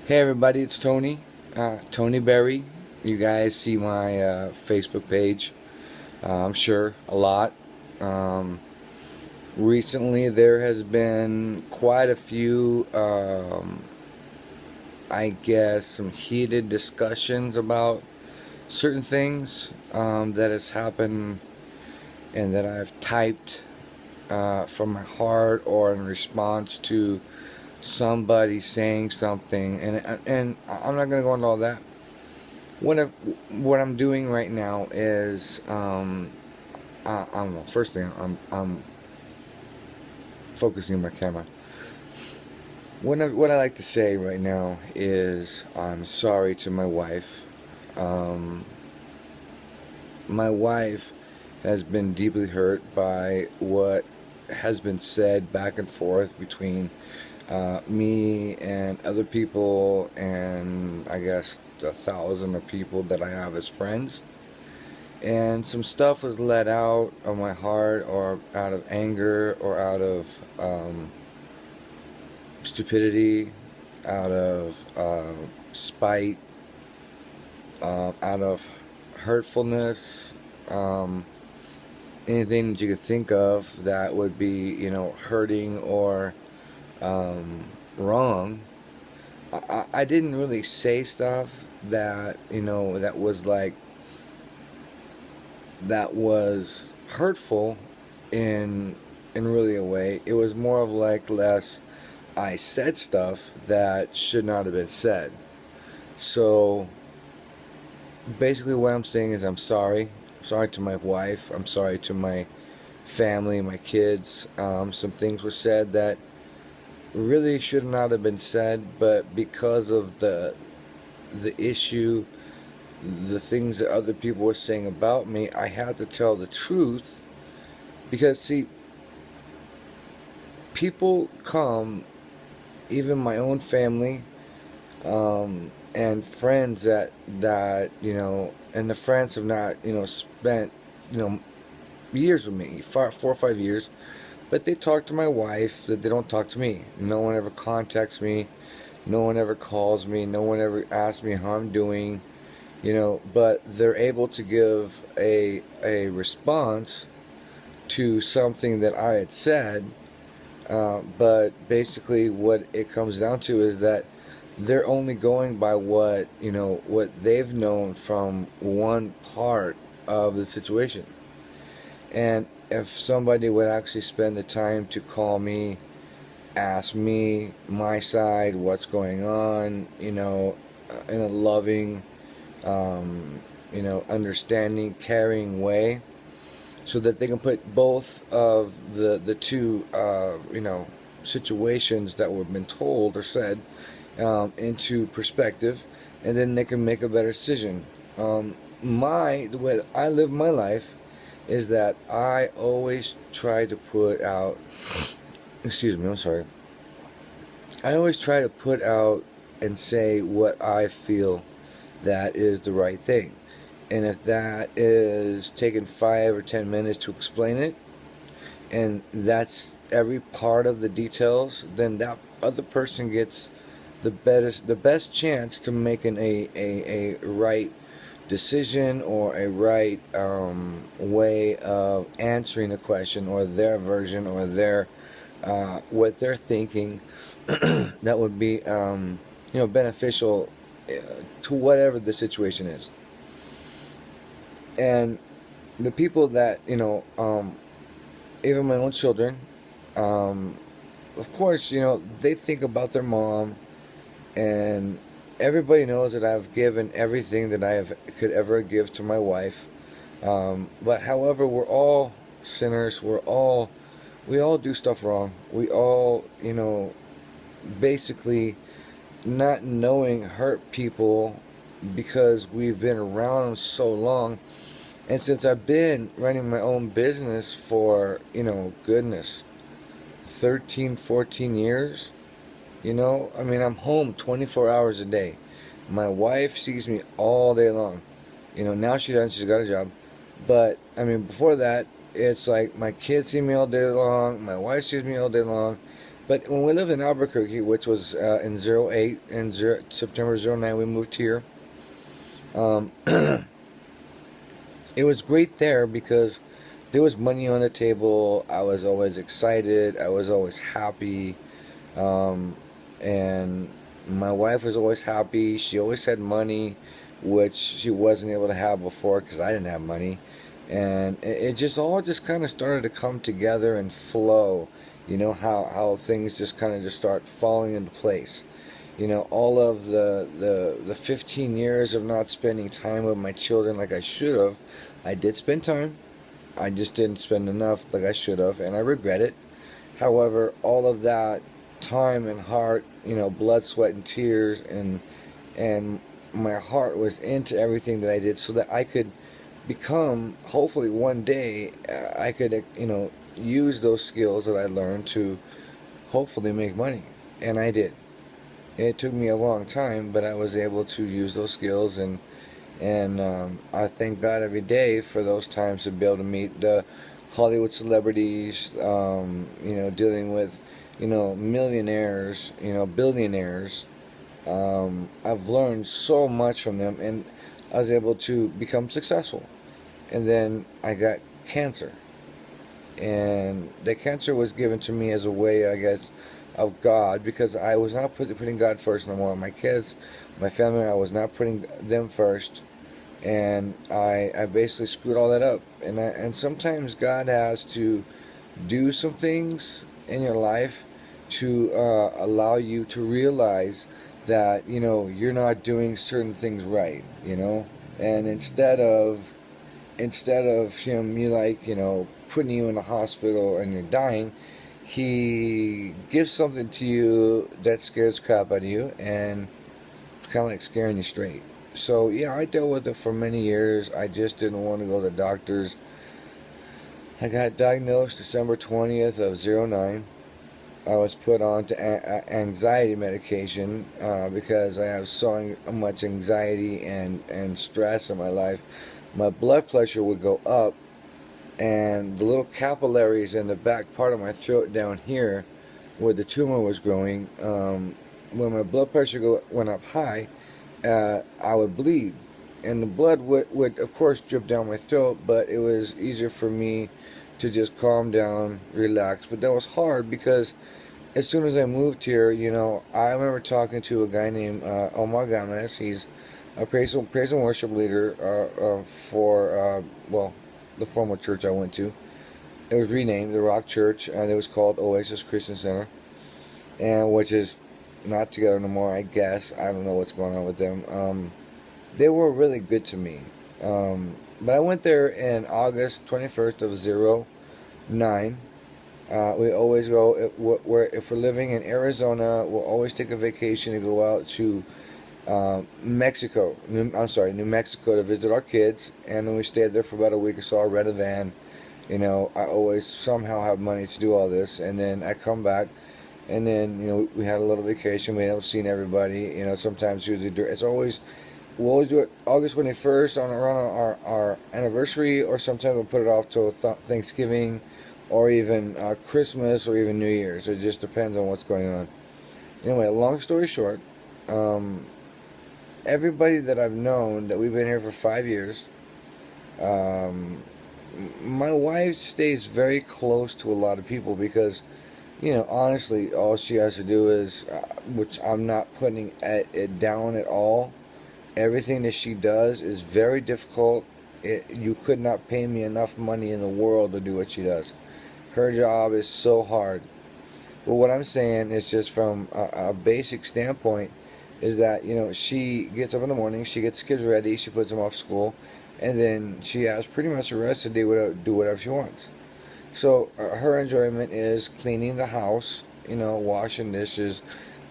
Hey everybody, it's Tony, Tony Berry. You guys see my Facebook page, I'm sure, a lot. Um, Recently, there has been quite a few, I guess, some heated discussions about certain things that has happened and that I've typed from my heart or in response to somebody saying something, and I'm not gonna go into all that. What I, what I'm doing right now is I don't know. First thing, I'm focusing my camera. What I like to say right now is I'm sorry to my wife. Um, my wife has been deeply hurt by what has been said back and forth between me and other people, and I guess 1,000 of people that I have as friends. And some stuff was let out of my heart, or out of anger, or out of stupidity, out of spite, out of hurtfulness, um, anything that you could think of that would be, hurting or wrong. I didn't really say stuff that, that was like, that was hurtful in really a way. It was more of like less I said stuff that should not have been said. So basically what I'm saying is I'm sorry. I'm sorry to my wife. I'm sorry to my family, my kids. Some things were said that really should not have been said, but because of the issue, the things that other people were saying about me, I had to tell the truth. Because see, people come, even my own family, and friends and the friends have not, spent, years with me, 4 or 5 years, but they talk to my wife that they don't talk to me. No one ever contacts me. No one ever calls me. No one ever asks me how I'm doing. But they're able to give a response to something that I had said. But basically, what it comes down to is that they're only going by what they've known from one part of the situation. And if somebody would actually spend the time to call me, ask me my side, what's going on, in a loving, understanding, caring way, so that they can put both of the two, situations that were been told or said, into perspective, and then they can make a better decision. The way I live my life is that I always try to put out, excuse me, I'm sorry. I always try to put out and say what I feel that is the right thing. And if that is taking 5 or 10 minutes to explain it, and that's every part of the details, then that other person gets the best chance to make a right decision, or a right way of answering the question, or their version, or their what they're thinking that would be beneficial uh, to whatever the situation is. And the people that even my own children, um, of course, they think about their mom, and everybody knows that I've given everything that could ever give to my wife. But however, we're all sinners. We all do stuff wrong. We all, basically, not knowing, hurt people because we've been around them so long. And since I've been running my own business for, goodness, 13, 14 years, I mean, I'm home 24 hours a day. My wife sees me all day long. Now she doesn't, she's got a job. But, I mean, before that, it's like my kids see me all day long, my wife sees me all day long. But when we lived in Albuquerque, which was in '08 and September '09, we moved here. Um, it was great there because there was money on the table. I was always excited. I was always happy. Um, and my wife was always happy. She always had money, which she wasn't able to have before because I didn't have money. And it just all just kind of started to come together and flow. You know how things just kind of just start falling into place. You know, all of the 15 years of not spending time with my children like I should have. I did spend time. I just didn't spend enough like I should have, and I regret it. However, all of that time and heart, you know, blood, sweat, and tears, and my heart was into everything that I did, so that I could become. Hopefully, one day, I could, you know, use those skills that I learned to hopefully make money, and I did. It took me a long time, but I was able to use those skills, and I thank God every day for those times to be able to meet the Hollywood celebrities, you know, dealing with, you know, millionaires, you know, billionaires. I've learned so much from them, and I was able to become successful. And then I got cancer, and the cancer was given to me as a way, I guess, of God, because I was not putting God first no more. My kids, my family, I was not putting them first, and I basically screwed all that up. And sometimes God has to do some things in your life to allow you to realize that, you know, you're not doing certain things right, you know. And instead of him, you like, you know, putting you in the hospital and you're dying, he gives something to you that scares crap out of you, and it's kind of like scaring you straight. So yeah, I dealt with it for many years. I just didn't want to go to the doctors. I got diagnosed December 20th of '09. I was put on to anxiety medication because I have so much anxiety and stress in my life. My blood pressure would go up, and the little capillaries in the back part of my throat down here, where the tumor was growing, when my blood pressure went up high, I would bleed, and the blood would of course drip down my throat, but it was easier for me to just calm down, relax. But that was hard because as soon as I moved here, you know, I remember talking to a guy named Omar Gomez. He's a praise and worship leader for well, the former church I went to. It was renamed the Rock Church, and it was called Oasis Christian Center, and which is not together no more, I guess. I don't know what's going on with them. They were really good to me. But I went there in August 21st of '09. We always go, if we're living in Arizona, we'll always take a vacation to go out to New Mexico to visit our kids. And then we stayed there for about a week or so. I rent a van. You know, I always somehow have money to do all this. And then I come back, and then, you know, we had a little vacation. We ended up seeing everybody. You know, sometimes we'll always do it August 21st around our anniversary, or sometimes we'll put it off till Thanksgiving, or even Christmas, or even New Year's. It just depends on what's going on. Anyway, long story short, everybody that I've known, that we've been here for 5 years, my wife stays very close to a lot of people because, you know, honestly, all she has to do is, which I'm not putting it down at all, everything that she does is very difficult. You could not pay me enough money in the world to do what she does. Her job is so hard. But what I'm saying is, just from a basic standpoint, is that, you know, she gets up in the morning, she gets kids ready, she puts them off school, and then she has pretty much the rest of the day to do whatever she wants. So her enjoyment is cleaning the house, you know, washing dishes,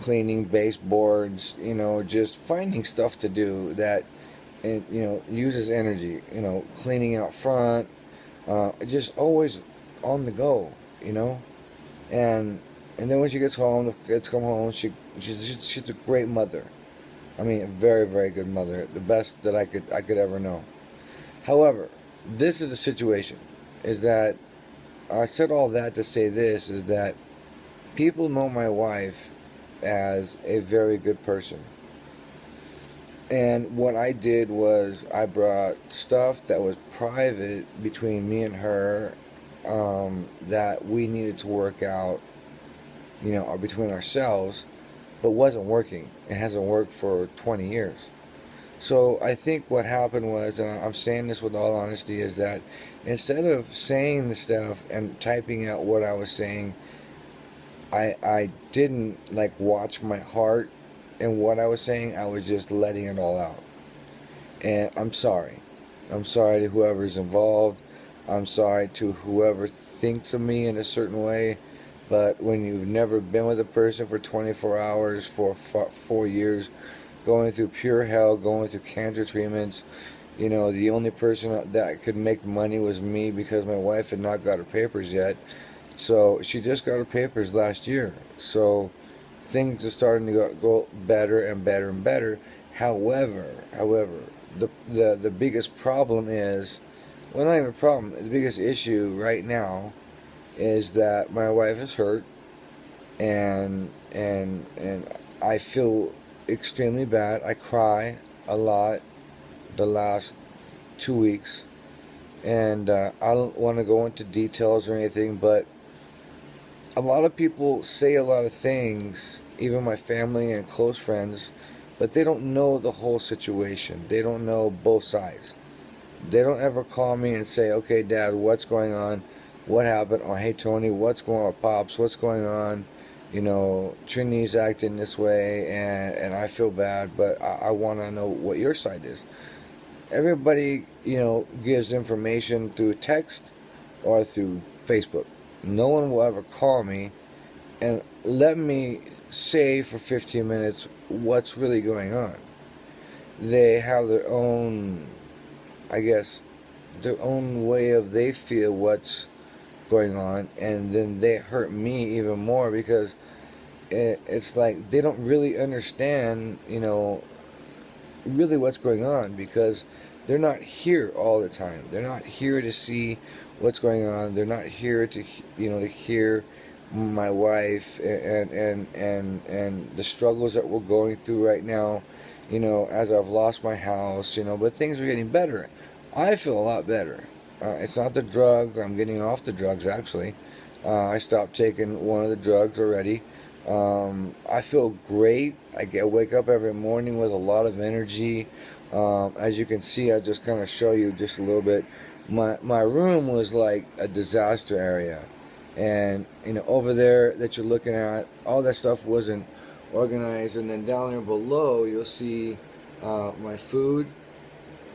cleaning baseboards, you know, just finding stuff to do that, you know, uses energy, you know, cleaning out front, just always on the go, you know. And then when she gets home, the kids come home, she's a great mother. I mean, a very, very good mother, the best that I could ever know. However, this is the situation, is that I said all that to say this, is that people know my wife as a very good person. And what I did was I brought stuff that was private between me and her, that we needed to work out, or between ourselves, but wasn't working. It hasn't worked for 20 years. So I think what happened was, and I'm saying this with all honesty, is that instead of saying the stuff and typing out what I was saying, I didn't like watch my heart and what I was saying. I was just letting it all out. And I'm sorry. I'm sorry to whoever's involved. I'm sorry to whoever thinks of me in a certain way. But when you've never been with a person for 24 hours for 4 years, going through pure hell, going through cancer treatments, the only person that could make money was me because my wife had not got her papers yet. So she just got her papers last year. So things are starting to go better and better and better. However, the biggest problem is, well, not even a problem. The biggest issue right now is that my wife is hurt, and I feel extremely bad. I cry a lot the last 2 weeks, and I don't want to go into details or anything, but a lot of people say a lot of things, even my family and close friends, but they don't know the whole situation. They don't know both sides. They don't ever call me and say, okay, Dad, what's going on? What happened? Or, hey, Tony, what's going on? Pops, what's going on? Trini's acting this way, and I feel bad, but I want to know what your side is. Everybody, gives information through text or through Facebook. No one will ever call me and let me say for 15 minutes what's really going on. They have their own, I guess, their own way of they feel what's going on, and then they hurt me even more because it's like they don't really understand, really what's going on, because they're not here all the time. They're not here to see what's going on. They're not here to, to hear my wife and the struggles that we're going through right now, as I've lost my house, but things are getting better. I feel a lot better. It's not the drugs. I'm getting off the drugs, actually. I stopped taking one of the drugs already. I feel great. I wake up every morning with a lot of energy. As you can see, I'll just kind of show you just a little bit. My room was like a disaster area. And, over there that you're looking at, all that stuff wasn't organized. And then down there below, you'll see my food.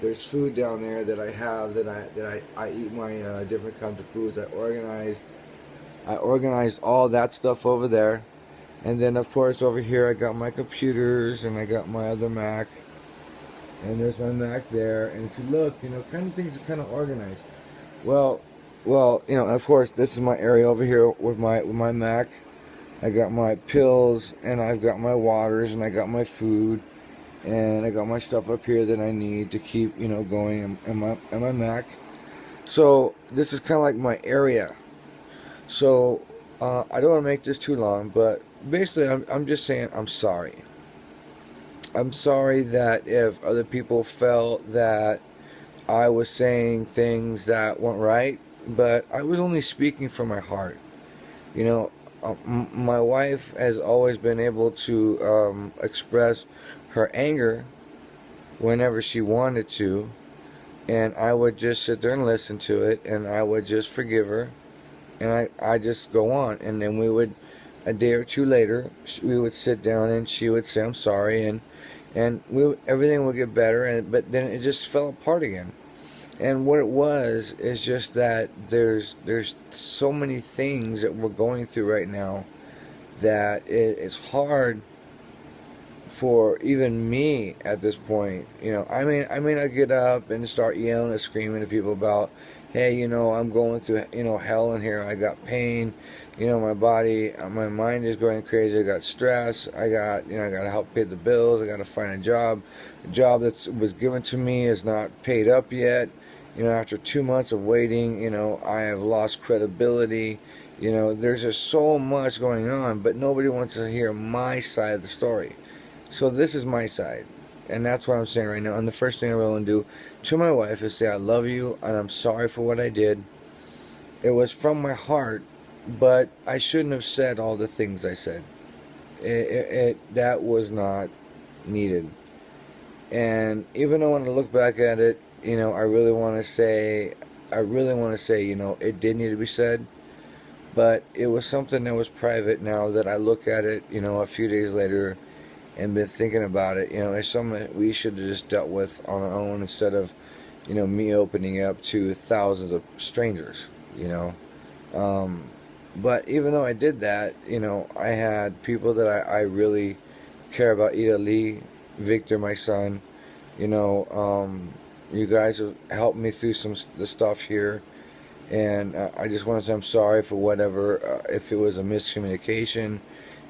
There's food down there that I have that I eat my different kinds of foods. I organized all that stuff over there. And then of course over here I got my computers and I got my other Mac. And there's my Mac there. And if you look, kind of things are kind of organized. Well, of course this is my area over here with my Mac. I got my pills and I've got my waters and I got my food. And I got my stuff up here that I need to keep, going in my Mac. So this is kind of like my area. So I don't want to make this too long, but basically I'm just saying I'm sorry. I'm sorry that if other people felt that I was saying things that weren't right, but I was only speaking from my heart. My wife has always been able to express her anger whenever she wanted to, and I would just sit there and listen to it, and I would just forgive her, and I just go on. And then a day or two later, we would sit down and she would say I'm sorry, and everything would get better, but then it just fell apart again. And what it was is just that there's so many things that we're going through right now that it's hard for even me at this point. I mean I get up and start yelling and screaming at people about, hey, I'm going through, hell in here. I got pain, my body, my mind is going crazy. I got stress. I got to help pay the bills. I got to find a job. The job that was given to me is not paid up yet. After 2 months of waiting, I have lost credibility. You know, there's just so much going on, but nobody wants to hear my side of the story. So this is my side. And that's what I'm saying right now. And the first thing I really want to do to my wife is say, I love you and I'm sorry for what I did. It was from my heart, but I shouldn't have said all the things I said. That was not needed. And even though when I look back at it, you know, I really want to say, you know, it did need to be said, but it was something that was private. Now that I look at it, you know, a few days later and been thinking about it, you know, it's something that we should have just dealt with on our own instead of, you know, me opening up to thousands of strangers, you know. Um, but even though I did that, you know, I had people that I really care about. Ida Lee, Victor, my son, you know, you guys have helped me through some the stuff here, and I just want to say I'm sorry for whatever, if it was a miscommunication,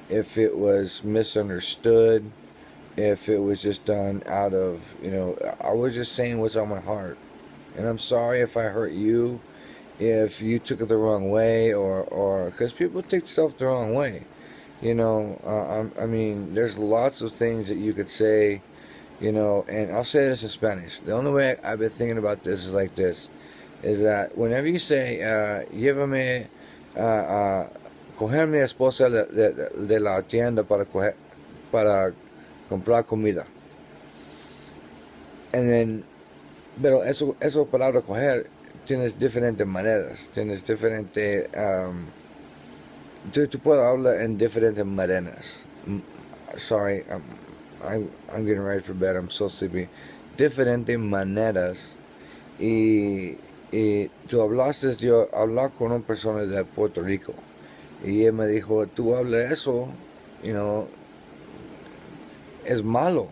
if it was misunderstood, if it was just done out of, you know, I was just saying what's on my heart, and I'm sorry if I hurt you, if you took it the wrong way, or because people take stuff the wrong way, you know. I mean, there's lots of things that you could say, you know, and I'll say this in Spanish. The only way I've been thinking about this is like this, is that whenever you say, llévame a coger mi esposa de la tienda para comprar comida. And then, pero eso palabra coger, tienes diferentes maneras, tienes diferentes, tú puedes hablar en diferentes maneras. Sorry, I'm getting ready for bed, I'm so sleepy. Diferentes maneras. Y tú hablaste, yo hablaba con una persona de Puerto Rico. Y él me dijo, tú hablas eso, you know, es malo,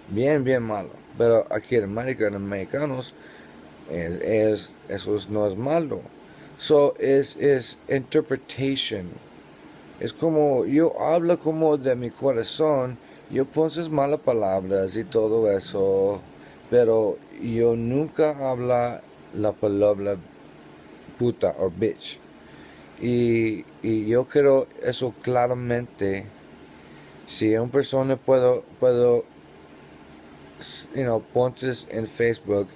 bien, bien malo. Pero aquí en América, en los mexicanos, eso no es malo. So, es interpretation. Es como, yo hablo como de mi corazón, yo pongo malas palabras y todo eso, pero yo nunca habla la palabra puta o bitch. Y yo quiero eso claramente. Si una persona puedo, you know, pontes en Facebook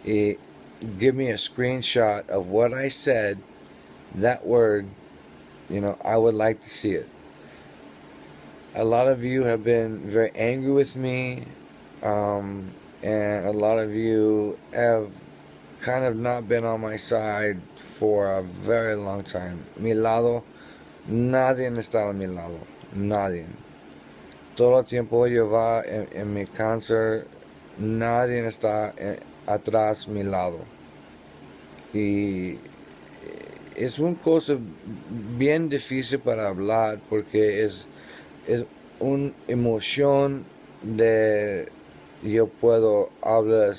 y give me a screenshot of what I said, that word, you know, I would like to see it. A lot of you have been very angry with me, and a lot of you have kind of not been on my side for a very long time. Mi lado, nadie está a mi lado, nadie. Todo el tiempo yo va en mi cáncer, nadie está atrás mi lado. Y es una cosa bien difícil para hablar porque es una emoción de yo puedo hablar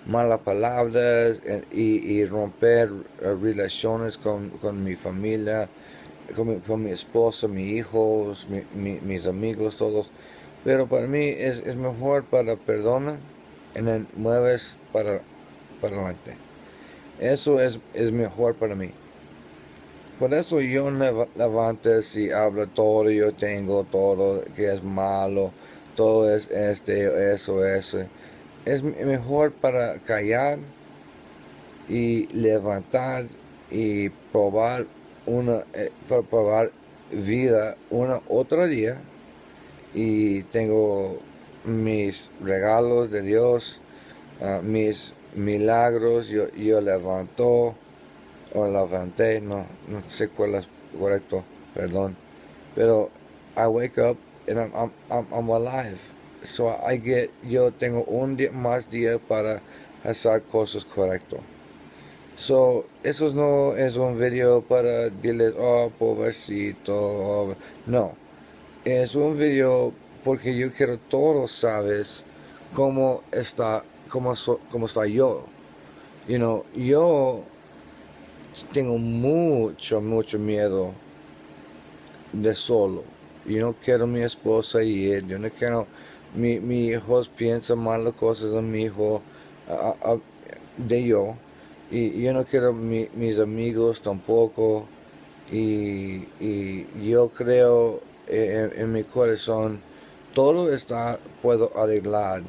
malas palabras y romper relaciones con mi familia, con mi esposa, mis hijos, mis amigos, todos. Pero para mí es mejor para perdonar y then mueves para adelante. Eso es mejor para mí. Por eso yo no levantes y hablo todo, yo tengo todo que es malo, todo es eso. Es mejor para callar y levantar y probar probar vida una otro día. Y tengo mis regalos de Dios, mis milagros, yo levanté, no sé cuál es correcto, perdón, pero I wake up and I'm alive, so yo tengo un día más día para hacer cosas correctas. So, eso no es un video para decirles, oh, pobrecito, no, es un video porque yo quiero todos sabes cómo está yo. You know, yo tengo mucho miedo de solo. Yo no quiero a mi esposa ir, yo no quiero mi hijos piensan malas cosas de mi hijo, de yo, y yo no quiero mis amigos tampoco, y yo creo en mi corazón todo está puedo arreglar